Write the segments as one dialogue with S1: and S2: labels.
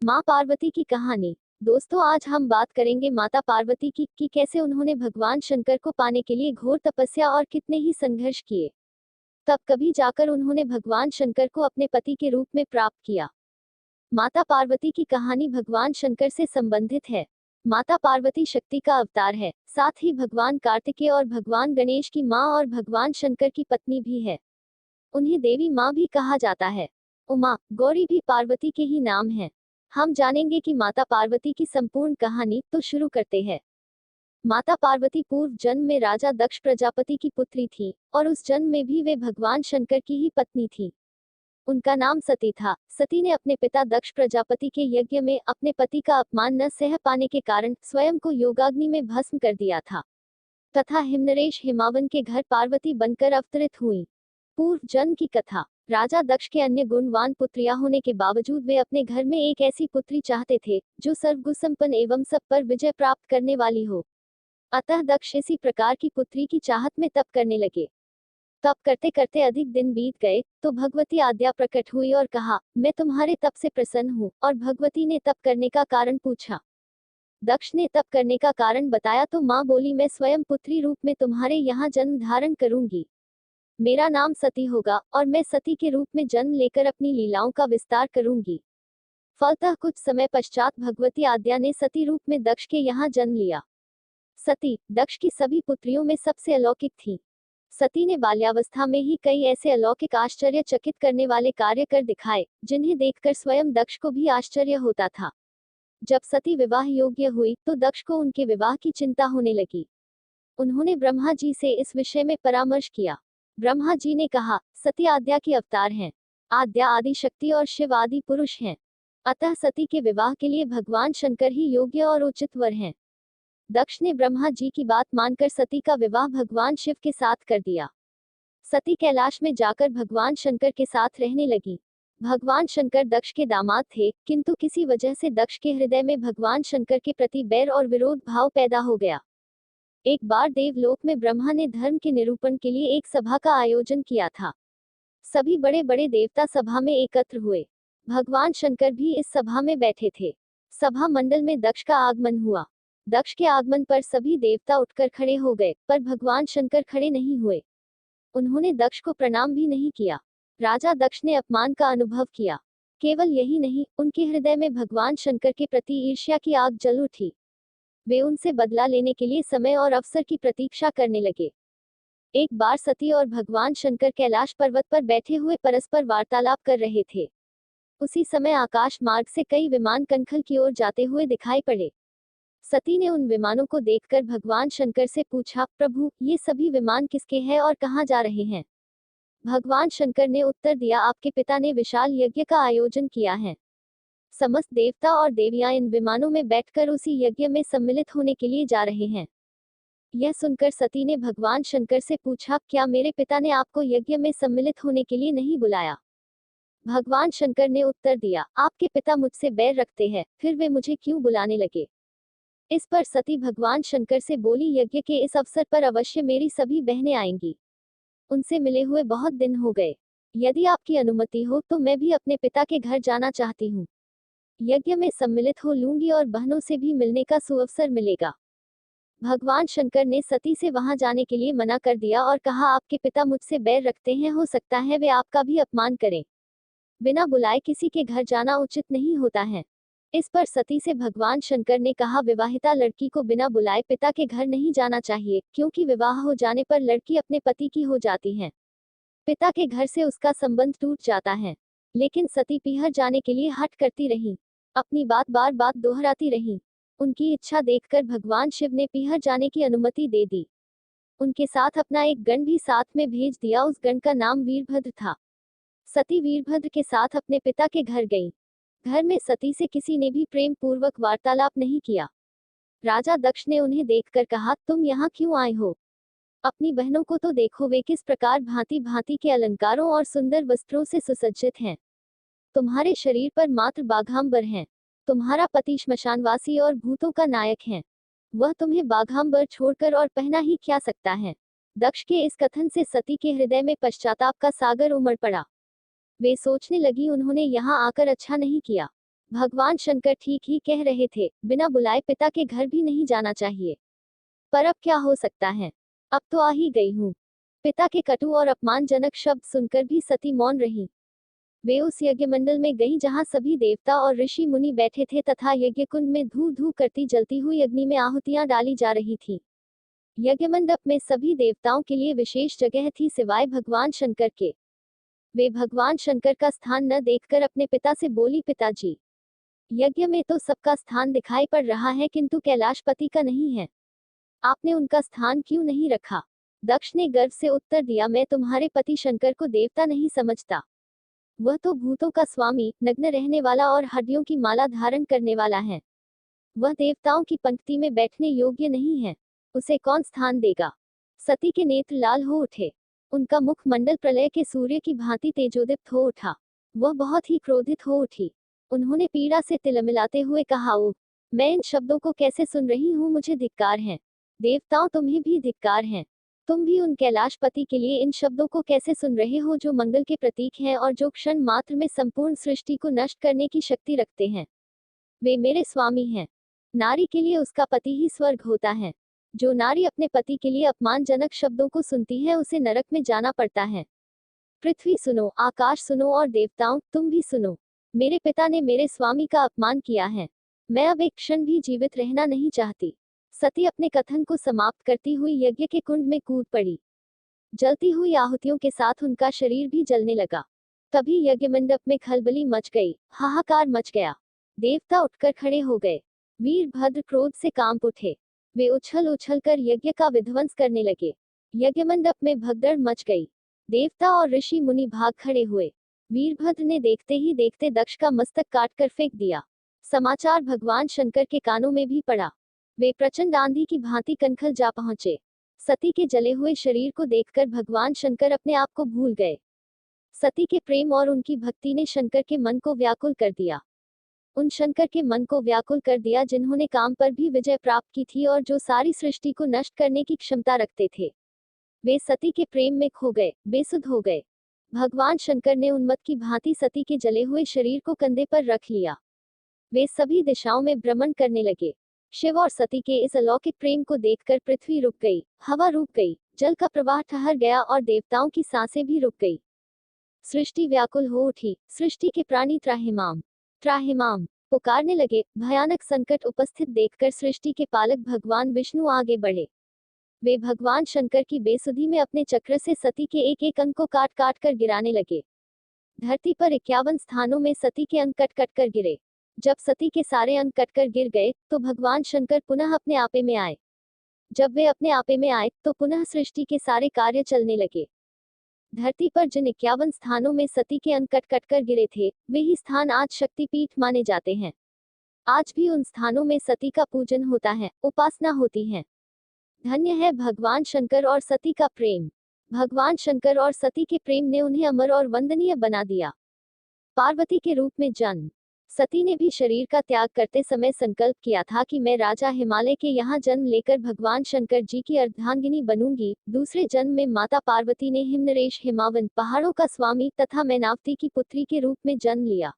S1: माँ पार्वती की कहानी। दोस्तों, आज हम बात करेंगे माता पार्वती की कि कैसे उन्होंने भगवान शंकर को पाने के लिए घोर तपस्या और कितने ही संघर्ष किए। तब कभी जाकर उन्होंने भगवान शंकर को अपने पति के रूप में प्राप्त किया। माता पार्वती की कहानी भगवान शंकर से संबंधित है। माता पार्वती शक्ति का अवतार है, साथ ही भगवान कार्तिकेय और भगवान गणेश की माँ और भगवान शंकर की पत्नी भी है। उन्हें देवी माँ भी कहा जाता है। उमा, गौरी भी पार्वती के ही नाम हैं। हम जानेंगे कि माता पार्वती की संपूर्ण कहानी, तो शुरू करते हैं। माता पार्वती पूर्व जन्म में राजा दक्ष प्रजापति की पुत्री थी, और उस जन्म में भी वे भगवान शंकर की ही पत्नी थी। उनका नाम सती था। सती ने अपने पिता दक्ष प्रजापति के यज्ञ में अपने पति का अपमान न सह पाने के कारण स्वयं को योगाग्नि में भस्म कर दिया था, तथा हिमनरेश हिमावन के घर पार्वती बनकर अवतरित हुई। पूर्व जन्म की कथा। राजा दक्ष के अन्य गुणवान पुत्रियां होने के बावजूद वे अपने घर में एक ऐसी पुत्री चाहते थे जो सर्वगुणसंपन्न एवं सब पर विजय प्राप्त करने वाली हो। अतः दक्ष इसी प्रकार की पुत्री की चाहत में तप करने लगे। तप करते करते अधिक दिन बीत गए तो भगवती आद्या प्रकट हुई और कहा, मैं तुम्हारे तप से प्रसन्न हूँ। और भगवती ने तप करने का कारण पूछा। दक्ष ने तप करने का कारण बताया तो माँ बोली, मैं स्वयं पुत्री रूप में तुम्हारे यहाँ जन्म धारण करूंगी। मेरा नाम सती होगा और मैं सती के रूप में जन्म लेकर अपनी लीलाओं का विस्तार करूंगी। फलतः कुछ समय पश्चात भगवती आद्या ने सती रूप में दक्ष के यहाँ जन्म लिया। सती दक्ष की सभी पुत्रियों में सबसे अलौकिक थी। सती ने बाल्यावस्था में ही कई ऐसे अलौकिक आश्चर्यचकित करने वाले कार्य कर दिखाए जिन्हें देखकर स्वयं दक्ष को भी आश्चर्य होता था। जब सती विवाह योग्य हुई तो दक्ष को उनके विवाह की चिंता होने लगी। उन्होंने ब्रह्मा जी से इस विषय में परामर्श किया। ब्रह्मा जी ने कहा, सती आद्या की अवतार हैं। आद्या आदि शक्ति और शिव आदि पुरुष हैं। अतः सती के विवाह के लिए भगवान शंकर ही योग्य और उचित वर हैं। दक्ष ने ब्रह्मा जी की बात मानकर सती का विवाह भगवान शिव के साथ कर दिया। सती कैलाश में जाकर भगवान शंकर के साथ रहने लगी। भगवान शंकर दक्ष के दामाद थे, किंतु किसी वजह से दक्ष के हृदय में भगवान शंकर के प्रति बैर और विरोध भाव पैदा हो गया। एक बार देवलोक में ब्रह्मा ने धर्म के निरूपण के लिए एक सभा का आयोजन किया था। सभी बड़े बड़े देवता सभा में एकत्र हुए। भगवान शंकर भी इस सभा में बैठे थे। सभा मंडल में दक्ष का आगमन हुआ। दक्ष के आगमन पर सभी देवता उठकर खड़े हो गए, पर भगवान शंकर खड़े नहीं हुए। उन्होंने दक्ष को प्रणाम भी नहीं किया। राजा दक्ष ने अपमान का अनुभव किया। केवल यही नहीं, उनके हृदय में भगवान शंकर के प्रति ईर्ष्या की आग जल उठी। वे उनसे बदला लेने के लिए समय और अवसर की प्रतीक्षा करने लगे। एक बार सती और भगवान शंकर कैलाश पर्वत पर बैठे हुए परस्पर वार्तालाप कर रहे थे। उसी समय आकाश मार्ग से कई विमान कनखल की ओर जाते हुए दिखाई पड़े। सती ने उन विमानों को देखकर भगवान शंकर से पूछा, प्रभु, ये सभी विमान किसके हैं और कहाँ जा रहे हैं? भगवान शंकर ने उत्तर दिया, आपके पिता ने विशाल यज्ञ का आयोजन किया है। समस्त देवता और देवियां इन विमानों में बैठकर उसी यज्ञ में सम्मिलित होने के लिए जा रहे हैं। यह सुनकर सती ने भगवान शंकर से पूछा, क्या मेरे पिता ने आपको यज्ञ में सम्मिलित होने के लिए नहीं बुलाया? भगवान शंकर ने उत्तर दिया, आपके पिता मुझसे बैर रखते हैं, फिर वे मुझे क्यों बुलाने लगे? इस पर सती भगवान शंकर से बोली, यज्ञ के इस अवसर पर अवश्य मेरी सभी बहनें आएंगी। उनसे मिले हुए बहुत दिन हो गए। यदि आपकी अनुमति हो तो मैं भी अपने पिता के घर जाना चाहती हूँ। यज्ञ में सम्मिलित हो लूंगी और बहनों से भी मिलने का सुअवसर मिलेगा। भगवान शंकर ने सती से वहां जाने के लिए मना कर दिया और कहा, आपके पिता मुझसे बैर रखते हैं, हो सकता है वे आपका भी अपमान करें। बिना बुलाए किसी के घर जाना उचित नहीं होता है। इस पर सती से भगवान शंकर ने कहा, विवाहिता लड़की को बिना बुलाए पिता के घर नहीं जाना चाहिए, क्योंकि विवाह हो जाने पर लड़की अपने पति की हो जाती है। पिता के घर से उसका संबंध टूट जाता है। लेकिन सती पीहर जाने के लिए हठ करती रही। अपनी बात बार बार दोहराती रही। उनकी इच्छा देखकर भगवान शिव ने पीहर जाने की अनुमति दे दी। उनके साथ अपना एक गण भी साथ में भेज दिया। उस गण का नाम वीरभद्र था। सती वीरभद्र के साथ अपने पिता के घर गई। घर में सती से किसी ने भी प्रेम पूर्वक वार्तालाप नहीं किया। राजा दक्ष ने उन्हें देखकर कहा, तुम यहाँ क्यों आए हो? अपनी बहनों को तो देखो, वे किस प्रकार भांति भांति के अलंकारों और सुंदर वस्त्रों से सुसज्जित हैं। तुम्हारे शरीर पर मात्र बाघांबर हैं। तुम्हारा पति श्मशानवासी और भूतों का नायक है। वह तुम्हें बाघांबर छोड़कर और पहना ही क्या सकता है? दक्ष के इस कथन से सती के हृदय में पश्चाताप का सागर उमड़ पड़ा। वे सोचने लगी, उन्होंने यहाँ आकर अच्छा नहीं किया। भगवान शंकर ठीक ही कह रहे थे, बिना बुलाए पिता के घर भी नहीं जाना चाहिए। पर अब क्या हो सकता है, अब तो आ ही गई हूँ। पिता के कटु और अपमानजनक शब्द सुनकर भी सती मौन रही। वे उस यज्ञमंडल में गईं जहां सभी देवता और ऋषि मुनि बैठे थे तथा यज्ञ कुंड में धू धू करती जलती हुई अग्नि में आहुतियां डाली जा रही थी। यज्ञमंडप में सभी देवताओं के लिए विशेष जगह थी सिवाय भगवान शंकर के। वे भगवान शंकर का स्थान न देखकर अपने पिता से बोली, पिताजी, यज्ञ में तो सबका स्थान दिखाई पड़ रहा है किंतु कैलाशपति का नहीं है। आपने उनका स्थान क्यों नहीं रखा? दक्ष ने गर्व से उत्तर दिया, मैं तुम्हारे पति शंकर को देवता नहीं समझता। वह तो भूतों का स्वामी, नग्न रहने वाला और हड्डियों की माला धारण करने वाला है। वह देवताओं की पंक्ति में बैठने योग्य नहीं है। उसे कौन स्थान देगा? सती के नेत्र लाल हो उठे। उनका मुख मंडल प्रलय के सूर्य की भांति तेजोदीप्त हो उठा। वह बहुत ही क्रोधित हो उठी। उन्होंने पीड़ा से तिलमिलाते हुए कहा, ओ, मैं इन शब्दों को कैसे सुन रही हूँ, मुझे धिक्कार है। देवताओं, तुम्हें भी धिक्कार है। तुम भी उन कैलाशपति के लिए इन शब्दों को कैसे सुन रहे हो जो मंगल के प्रतीक हैं और जो क्षण मात्र में संपूर्ण सृष्टि को नष्ट करने की शक्ति रखते हैं। वे मेरे स्वामी हैं। नारी के लिए उसका पति ही स्वर्ग होता है। जो नारी अपने पति के लिए अपमानजनक शब्दों को सुनती है उसे नरक में जाना पड़ता है। पृथ्वी सुनो, आकाश सुनो और देवताओं, तुम भी सुनो। मेरे पिता ने मेरे स्वामी का अपमान किया है। मैं अब एक क्षण भी जीवित रहना नहीं चाहती। सती अपने कथन को समाप्त करती हुई यज्ञ के कुंड में कूद पड़ी। जलती हुई आहुतियों के साथ उनका शरीर भी जलने लगा। तभी यज्ञमंडप में खलबली मच गई, हाहाकार मच गया। देवता उठकर खड़े हो गए। वीरभद्र क्रोध से कांप उठे। वे उछल उछल कर यज्ञ का विध्वंस करने लगे। यज्ञमंडप में भगदड़ मच गई। देवता और ऋषि मुनि भाग खड़े हुए। वीरभद्र ने देखते ही देखते दक्ष का मस्तक काटकर फेंक दिया। समाचार भगवान शंकर के कानों में भी पड़ा। वे प्रचंड आंधी की भांति कनखल जा पहुंचे। सती के जले हुए शरीर को देखकर भगवान शंकर अपने आप को भूल गए। सती के प्रेम और उनकी भक्ति ने शंकर के मन को व्याकुल कर दिया। उन शंकर के मन को व्याकुल कर दिया जिन्होंने काम पर भी विजय प्राप्त की थी और जो सारी सृष्टि को नष्ट करने की क्षमता रखते थे। वे सती के प्रेम में खो गए, बेसुध हो गए। भगवान शंकर ने उन्मत्त की भांति सती के जले हुए शरीर को कंधे पर रख लिया। वे सभी दिशाओं में भ्रमण करने लगे। शिव और सती के इस अलौकिक प्रेम को देखकर पृथ्वी रुक गई, हवा रुक गई, जल का प्रवाह ठहर गया और देवताओं की सांसें भी रुक गई। सृष्टि व्याकुल हो उठी। सृष्टि के प्राणी त्राहिमाम त्राहिमाम पुकारने लगे। भयानक संकट उपस्थित देखकर सृष्टि के पालक भगवान विष्णु आगे बढ़े। वे भगवान शंकर की बेसुधी में अपने चक्र से सती के एक एक अंग को काट काट कर गिराने लगे। धरती पर 51 स्थानों में सती के अंग कट कट कर गिरे। जब सती के सारे अंग कटकर गिर गए तो भगवान शंकर पुनः अपने आपे में आए। जब वे अपने आपे में आए तो पुनः सृष्टि के सारे कार्य चलने लगे। धरती पर जिन 51 स्थानों में सती के अंग कट कट कर गिरे थे, वे ही स्थान आज शक्तिपीठ माने जाते हैं। आज भी उन स्थानों में सती का पूजन होता है, उपासना होती है। धन्य है भगवान शंकर और सती का प्रेम। भगवान शंकर और सती के प्रेम ने उन्हें अमर और वंदनीय बना दिया। पार्वती के रूप में जन्म। सती ने भी शरीर का त्याग करते समय संकल्प किया था कि मैं राजा हिमालय के यहाँ जन्म लेकर भगवान शंकर जी की अर्धांगिनी बनूंगी। दूसरे जन्म में माता पार्वती ने हिमनरेश, हिमावन, पहाड़ों का स्वामी तथा मैनावती की पुत्री के रूप में जन्म लिया।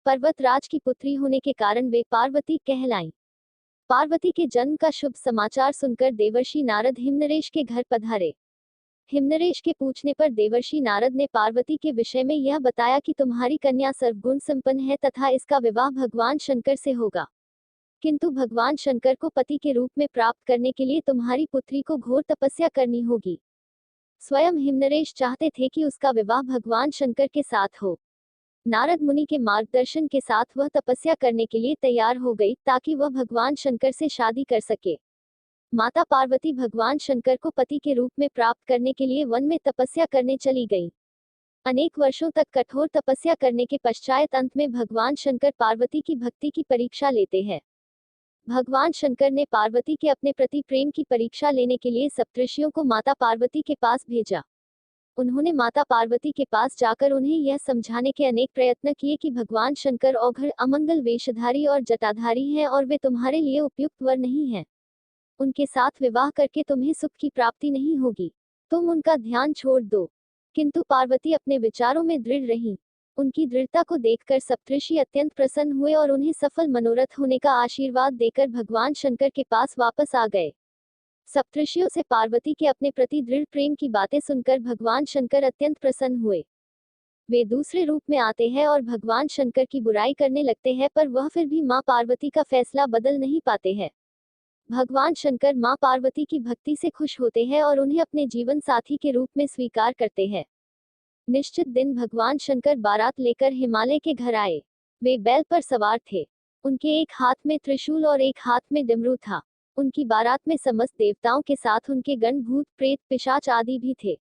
S1: पर्वतराज की पुत्री होने के कारण वे पार्वती कहलाईं। पार्वती के जन्म का शुभ समाचार सुनकर देवर्षि नारद हिमनरेश के घर पधारे। हिमनरेश के पूछने पर देवर्षि नारद ने पार्वती के विषय में यह बताया कि तुम्हारी कन्या सर्वगुण संपन्न है तथा इसका विवाह भगवान शंकर से होगा। किंतु भगवान शंकर को पति के रूप में प्राप्त करने के लिए तुम्हारी पुत्री को घोर तपस्या करनी होगी। स्वयं हिमनरेश चाहते थे कि उसका विवाह भगवान शंकर के साथ हो। नारद मुनि के मार्गदर्शन के साथ वह तपस्या करने के लिए तैयार हो गई ताकि वह भगवान शंकर से शादी कर सके। माता पार्वती भगवान शंकर को पति के रूप में प्राप्त करने के लिए वन में तपस्या करने चली गई। अनेक वर्षों तक कठोर तपस्या करने के पश्चात अंत में भगवान शंकर पार्वती की भक्ति की परीक्षा लेते हैं। भगवान शंकर ने पार्वती के अपने प्रति प्रेम की परीक्षा लेने के लिए सप्तऋषियों को माता पार्वती के पास भेजा। उन्होंने माता पार्वती के पास जाकर उन्हें यह समझाने के अनेक प्रयत्न किए कि भगवान शंकर औघड़, अमंगल वेशधारी और जटाधारी हैं और वे तुम्हारे लिए उपयुक्त वर नहीं हैं। उनके साथ विवाह करके तुम्हें सुख की प्राप्ति नहीं होगी। तुम उनका ध्यान छोड़ दो। किंतु पार्वती अपने विचारों में दृढ़ रही। उनकी दृढ़ता को देखकर सप्तऋषि अत्यंत प्रसन्न हुए और उन्हें सफल मनोरथ होने का आशीर्वाद देकर भगवान शंकर के पास वापस आ गए। सप्तऋषियों से पार्वती के अपने प्रति दृढ़ प्रेम की बातें सुनकर भगवान शंकर अत्यंत प्रसन्न हुए। वे दूसरे रूप में आते हैं और भगवान शंकर की बुराई करने लगते हैं, पर वह फिर भी मां पार्वती का फैसला बदल नहीं पाते हैं। भगवान शंकर मां पार्वती की भक्ति से खुश होते हैं और उन्हें अपने जीवन साथी के रूप में स्वीकार करते हैं। निश्चित दिन भगवान शंकर बारात लेकर हिमालय के घर आए। वे बैल पर सवार थे। उनके एक हाथ में त्रिशूल और एक हाथ में डमरू था। उनकी बारात में समस्त देवताओं के साथ उनके गण भूत प्रेत पिशाच आदि भी थे।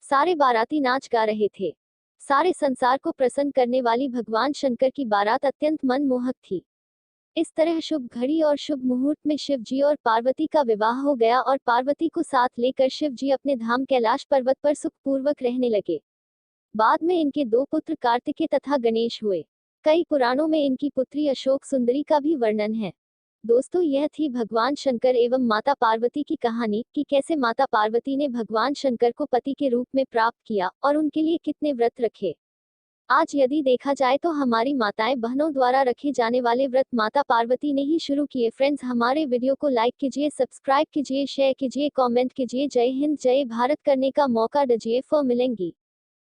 S1: सारे बाराती नाच गा रहे थे। सारे संसार को प्रसन्न करने वाली भगवान शंकर की बारात अत्यंत मनमोहक थी। इस तरह शुभ घड़ी और शुभ मुहूर्त में शिव जी और पार्वती का विवाह हो गया और पार्वती को साथ लेकर शिव जी अपने धाम कैलाश पर्वत पर सुखपूर्वक रहने लगे। बाद में इनके दो पुत्र कार्तिकेय तथा गणेश हुए। कई पुराणों में इनकी पुत्री अशोक सुंदरी का भी वर्णन है। दोस्तों, यह थी भगवान शंकर एवं माता पार्वती की कहानी कि कैसे माता पार्वती ने भगवान शंकर को पति के रूप में प्राप्त किया और उनके लिए कितने व्रत रखे। आज यदि देखा जाए तो हमारी माताएं बहनों द्वारा रखे जाने वाले व्रत माता पार्वती ने ही शुरू किए। फ्रेंड्स, हमारे वीडियो को लाइक कीजिए, सब्सक्राइब कीजिए, शेयर कीजिए, कमेंट कीजिए। जय हिंद, जय भारत करने का मौका दीजिए। फिर मिलेंगी।